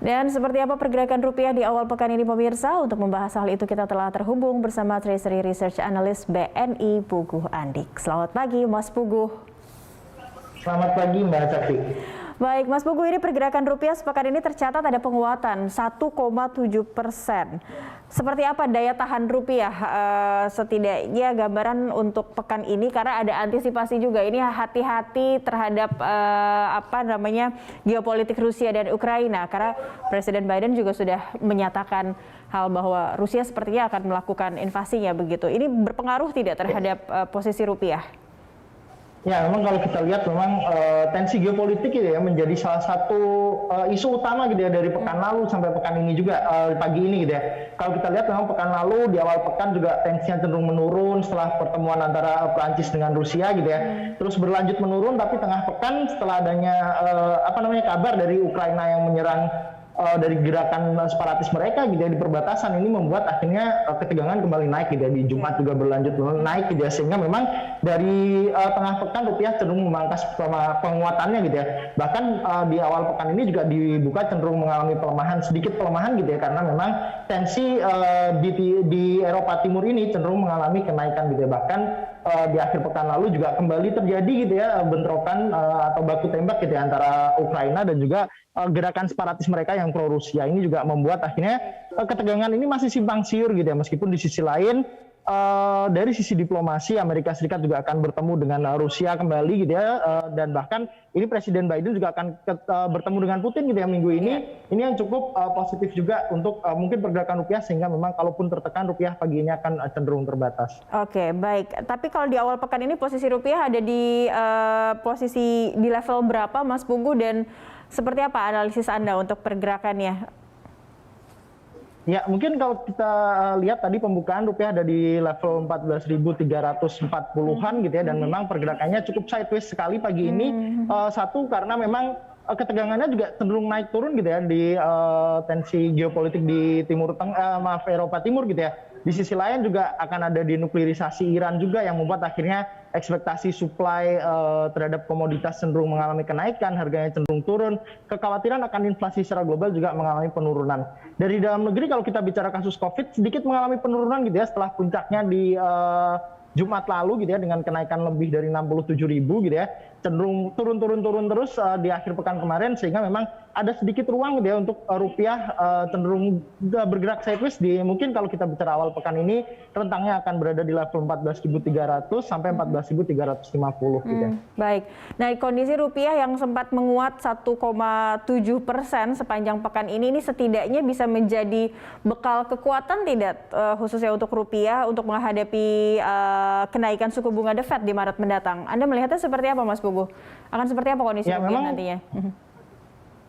Dan seperti apa pergerakan rupiah di awal pekan ini pemirsa? Untuk membahas hal itu kita telah terhubung bersama Treasury Research Analyst BNI Puguh Andik. Selamat pagi Mas Puguh. Selamat pagi Mbak Sakti. Baik Mas Puguh, ini pergerakan rupiah sepekan ini tercatat ada penguatan 1,7%. Seperti apa daya tahan rupiah setidaknya gambaran untuk pekan ini, karena ada antisipasi juga ini hati-hati terhadap geopolitik Rusia dan Ukraina, karena Presiden Biden juga sudah menyatakan hal bahwa Rusia sepertinya akan melakukan invasinya begitu. Ini berpengaruh tidak terhadap posisi rupiah? Ya, memang kalau kita lihat memang tensi geopolitik gitu ya menjadi salah satu isu utama gitu ya dari pekan lalu sampai pekan ini juga pagi ini gitu ya. Kalau kita lihat memang pekan lalu di awal pekan juga tensinya cenderung menurun setelah pertemuan antara Prancis dengan Rusia gitu ya. Terus berlanjut menurun, tapi tengah pekan setelah adanya kabar dari Ukraina yang menyerang dari gerakan separatis mereka gitu ya di perbatasan, ini membuat akhirnya ketegangan kembali naik gitu ya. Di Jumat juga berlanjut naik gitu ya, sehingga memang dari tengah pekan rupiah cenderung memangkas penguatannya gitu ya. Bahkan di awal pekan ini juga dibuka cenderung mengalami sedikit pelemahan gitu ya, karena memang tensi di Eropa Timur ini cenderung mengalami kenaikan gitu ya. Bahkan di akhir pekan lalu juga kembali terjadi gitu ya bentrokan atau baku tembak gitu ya antara Ukraina dan juga gerakan separatis mereka yang pro Rusia. Ini juga membuat akhirnya ketegangan ini masih simpang siur gitu ya, meskipun di sisi lain dari sisi diplomasi Amerika Serikat juga akan bertemu dengan Rusia kembali gitu ya, dan bahkan ini Presiden Biden juga akan bertemu dengan Putin gitu ya minggu ini. Ini yang cukup positif juga untuk mungkin pergerakan rupiah, sehingga memang kalaupun tertekan rupiah pagi ini akan cenderung terbatas. Oke, baik. Tapi kalau di awal pekan ini posisi rupiah ada di posisi di level berapa Mas Puguh, dan seperti apa analisis Anda untuk pergerakannya? Ya, mungkin kalau kita lihat tadi pembukaan rupiah ada di level 14.340-an gitu ya, dan memang pergerakannya cukup sideways sekali pagi ini. Satu, karena memang ketegangannya juga cenderung naik turun gitu ya di tensi geopolitik di Eropa Timur gitu ya. Di sisi lain juga akan ada denuklirisasi Iran juga yang membuat akhirnya ekspektasi supply terhadap komoditas cenderung mengalami kenaikan, harganya cenderung turun. Kekhawatiran akan inflasi secara global juga mengalami penurunan. Dari dalam negeri kalau kita bicara kasus COVID sedikit mengalami penurunan gitu ya setelah puncaknya di Jumat lalu gitu ya, dengan kenaikan lebih dari 67.000 gitu ya, cenderung turun terus di akhir pekan kemarin, sehingga memang ada sedikit ruang gitu ya untuk rupiah cenderung bergerak sideways di, mungkin kalau kita bicara awal pekan ini rentangnya akan berada di level 14.300 sampai 14.350 gitu ya. Baik. Nah, kondisi rupiah yang sempat menguat 1,7% sepanjang pekan ini setidaknya bisa menjadi bekal kekuatan tidak khususnya untuk rupiah untuk menghadapi kenaikan suku bunga The Fed di Maret mendatang. Anda melihatnya seperti apa Mas Puguh? Akan seperti apa kondisi rupiah nantinya?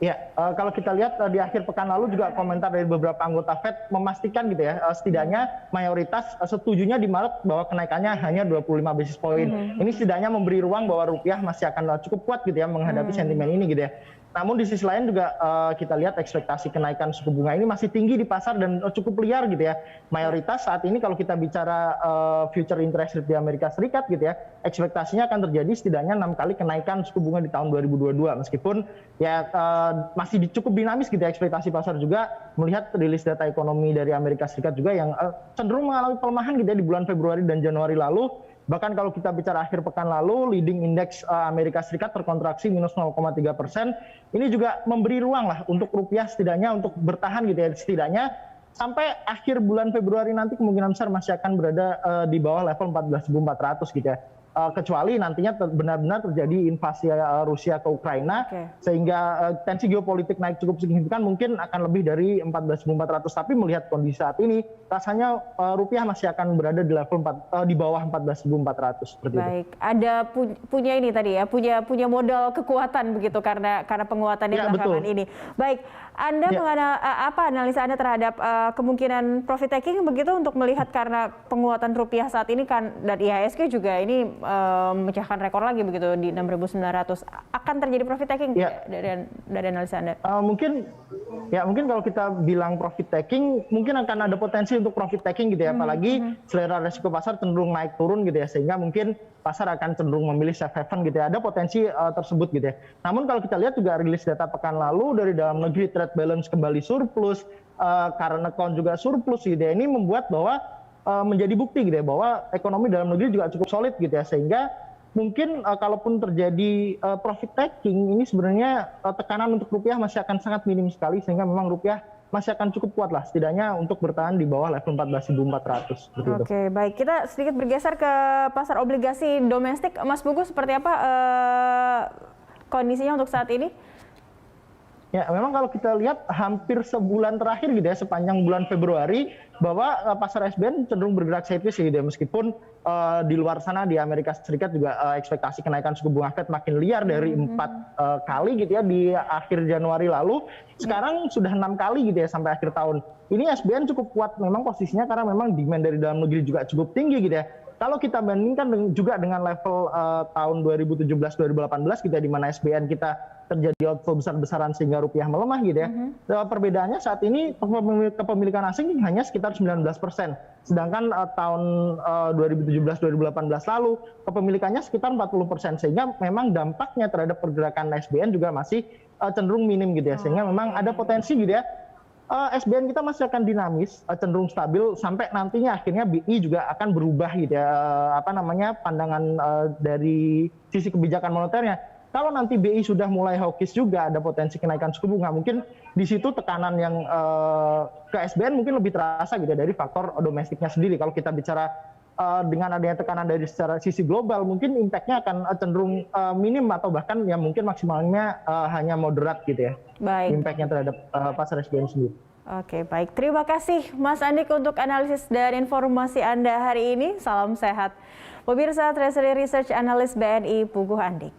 Ya, kalau kita lihat di akhir pekan lalu juga komentar dari beberapa anggota Fed memastikan gitu ya, setidaknya mayoritas setujunya di Maret bahwa kenaikannya hanya 25 basis point. Ini setidaknya memberi ruang bahwa rupiah masih akan cukup kuat gitu ya menghadapi sentimen ini gitu ya. Namun di sisi lain juga kita lihat ekspektasi kenaikan suku bunga ini masih tinggi di pasar dan cukup liar gitu ya. Mayoritas saat ini kalau kita bicara future interest rate di Amerika Serikat gitu ya, ekspektasinya akan terjadi setidaknya 6 kali kenaikan suku bunga di tahun 2022. Meskipun ya masih cukup dinamis gitu ya ekspektasi pasar juga, melihat rilis data ekonomi dari Amerika Serikat juga yang cenderung mengalami pelemahan gitu ya di bulan Februari dan Januari lalu. Bahkan kalau kita bicara akhir pekan lalu, leading index Amerika Serikat terkontraksi minus 0,3%. Ini juga memberi ruang lah untuk rupiah setidaknya untuk bertahan gitu ya. Setidaknya sampai akhir bulan Februari nanti kemungkinan besar masih akan berada di bawah level 14.400 gitu ya. Kecuali nantinya benar-benar terjadi invasi Rusia ke Ukraina, sehingga tensi geopolitik naik cukup signifikan, mungkin akan lebih dari 14.400. Tapi melihat kondisi saat ini, rasanya rupiah masih akan berada di level di bawah 14.400 seperti itu. Baik, ada punya ini tadi ya, punya modal kekuatan begitu karena penguatannya belakangan ini. Baik, Anda apa analisa Anda terhadap kemungkinan profit taking begitu untuk melihat karena penguatan rupiah saat ini kan, dan IHSG juga ini memecahkan rekor lagi begitu di 6.900, akan terjadi profit taking dari analisa Anda? Mungkin kalau kita bilang profit taking, mungkin akan ada potensi untuk profit taking gitu ya, apalagi selera resiko pasar cenderung naik turun gitu ya, sehingga mungkin pasar akan cenderung memilih safe haven gitu ya, ada potensi tersebut gitu ya. Namun kalau kita lihat juga rilis data pekan lalu dari dalam negeri trade trade balance kembali surplus, current account juga surplus gitu ya. Ini membuat bahwa menjadi bukti gitu ya bahwa ekonomi dalam negeri juga cukup solid gitu ya, sehingga mungkin kalaupun terjadi profit taking ini sebenarnya tekanan untuk rupiah masih akan sangat minim sekali, sehingga memang rupiah masih akan cukup kuat lah setidaknya untuk bertahan di bawah level 14.400. Oke, baik. Kita sedikit bergeser ke pasar obligasi domestik. Mas Pugu, seperti apa kondisinya untuk saat ini? Ya, memang kalau kita lihat hampir sebulan terakhir gitu ya, sepanjang bulan Februari, bahwa pasar SBN cenderung bergerak sideways gitu ya, meskipun di luar sana di Amerika Serikat juga ekspektasi kenaikan suku bunga Fed makin liar dari 4 kali gitu ya di akhir Januari lalu, sekarang sudah 6 kali gitu ya sampai akhir tahun. Ini SBN cukup kuat memang posisinya karena memang demand dari dalam negeri juga cukup tinggi gitu ya. Kalau kita bandingkan juga dengan level tahun 2017-2018 gitu ya, di mana SBN kita terjadi outflow besar-besaran sehingga rupiah melemah gitu ya. Perbedaannya saat ini kepemilikan asing hanya sekitar 19%. Sedangkan tahun 2017-2018 lalu kepemilikannya sekitar 40%. Sehingga memang dampaknya terhadap pergerakan SBN juga masih cenderung minim gitu ya. Sehingga memang ada potensi gitu ya. SBN kita masih akan dinamis, cenderung stabil sampai nantinya akhirnya BI juga akan berubah gitu ya, pandangan dari sisi kebijakan moneternya. Kalau nanti BI sudah mulai hawkish juga, ada potensi kenaikan suku bunga, mungkin di situ tekanan yang ke SBN mungkin lebih terasa gitu dari faktor domestiknya sendiri. Kalau kita bicara dengan adanya tekanan dari secara sisi global, mungkin impact-nya akan cenderung minim atau bahkan ya mungkin maksimalnya hanya moderat gitu ya. Baik. Impact-nya terhadap pasar SBN sendiri. Oke, baik. Terima kasih Mas Andik untuk analisis dan informasi Anda hari ini. Salam sehat. Pemirsa, Treasury Research Analyst BNI Pugu Andik.